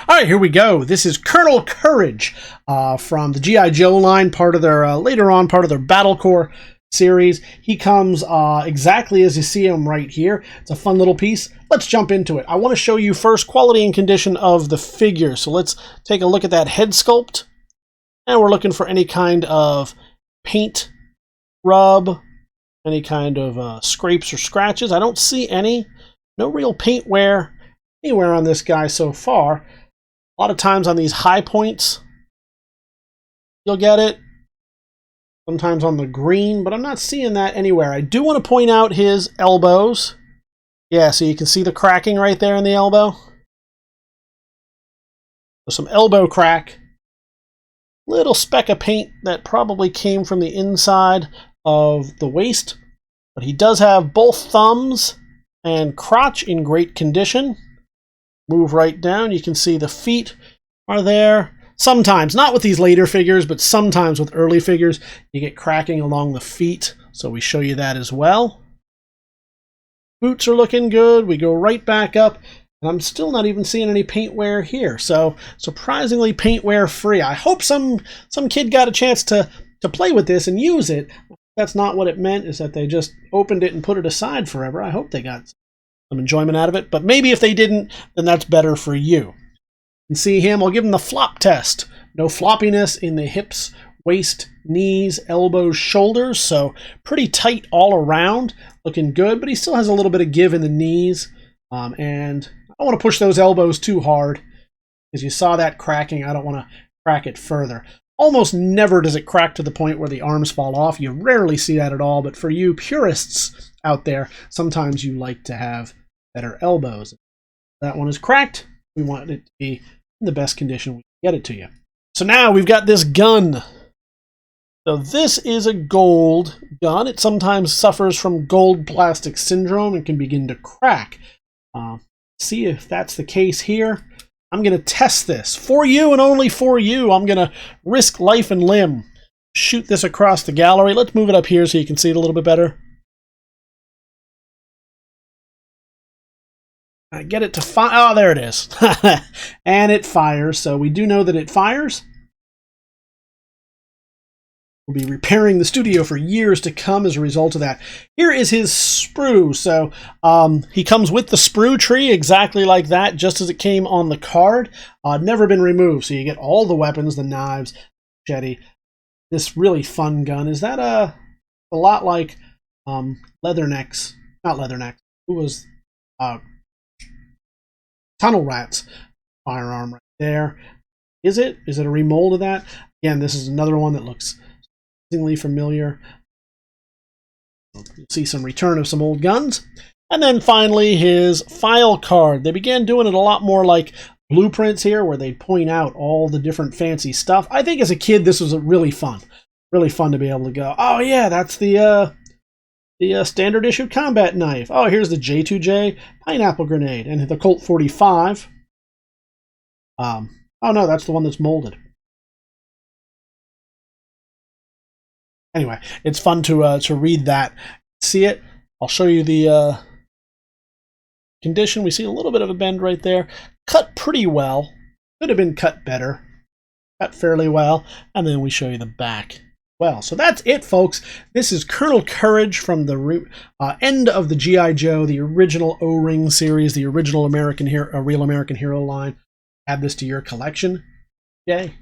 All right, here we go. This is Colonel Courage from the G.I. Joe line, part of their later on part of their Battle Corps series. He comes exactly as you see him right here. It's a fun little piece. Let's jump into it. I want to show you first quality and condition of the figure. So let's take a look at that head sculpt. And we're looking for any kind of paint, rub, any kind of scrapes or scratches. I don't see any. No real paint wear anywhere on this guy so far. A lot of times on these high points, you'll get it. Sometimes on the green, but I'm not seeing that anywhere. I do want to point out his elbows. Yeah, so you can see the cracking right there in the elbow. There's some elbow crack. Little speck of paint that probably came from the inside of the waist. But he does have both thumbs and crotch in great condition. Move right down. You can see the feet are there. Sometimes, not with these later figures, but sometimes with early figures, you get cracking along the feet. So we show you that as well. Boots are looking good. We go right back up. And I'm still not even seeing any paint wear here. So surprisingly paint wear free. I hope some kid got a chance to play with this and use it. That's not what it meant, is that they just opened it and put it aside forever. I hope they got some enjoyment out of it. But maybe if they didn't, then that's better for you. You can see him. I'll give him the flop test. No floppiness in the hips, waist, knees, elbows, shoulders. So pretty tight all around. Looking good, but he still has a little bit of give in the knees. And I don't want to push those elbows too hard, because you saw that cracking. I don't want to crack it further. Almost never does it crack to the point where the arms fall off. You rarely see that at all, but for you purists out there, sometimes you like to have better elbows. That one is cracked. We want it to be in the best condition we can get it to you. So now we've got this gun. So this is a gold gun. It sometimes suffers from gold plastic syndrome and can begin to crack. See if that's the case here. I'm going to test this for you and only for you. I'm going to risk life and limb. Shoot this across the gallery. Let's move it up here so you can see it a little bit better. I get it to fire. Oh, there it is. And it fires. So we do know that it fires. We'll be repairing the studio for years to come as a result of that. Here is his sprue. So he comes with the sprue tree exactly like that, just as it came on the card. Never been removed. So you get all the weapons, the knives, machete. This really fun gun. Is that a lot like Leathernecks? Not Leathernecks. Who was Tunnel Rat's firearm right there? Is it? Is it a remold of that? Again, this is another one that looks familiar. You'll see some return of some old guns. And then finally his file card. They began doing it a lot more like blueprints here, where they point out all the different fancy stuff. I think as a kid this was really fun. Really fun to be able to go, oh yeah, that's the standard issue combat knife. Oh, here's the J2J pineapple grenade and the Colt 45. Oh no, that's the one that's molded. Anyway, it's fun to read that. See it? I'll show you the condition. We see a little bit of a bend right there. Cut pretty well. Could have been cut better. Cut fairly well. And then we show you the back. Well, so that's it, folks. This is Colonel Courage from the end of the G.I. Joe, the original O-Ring series, the original Real American Hero line. Add this to your collection. Yay.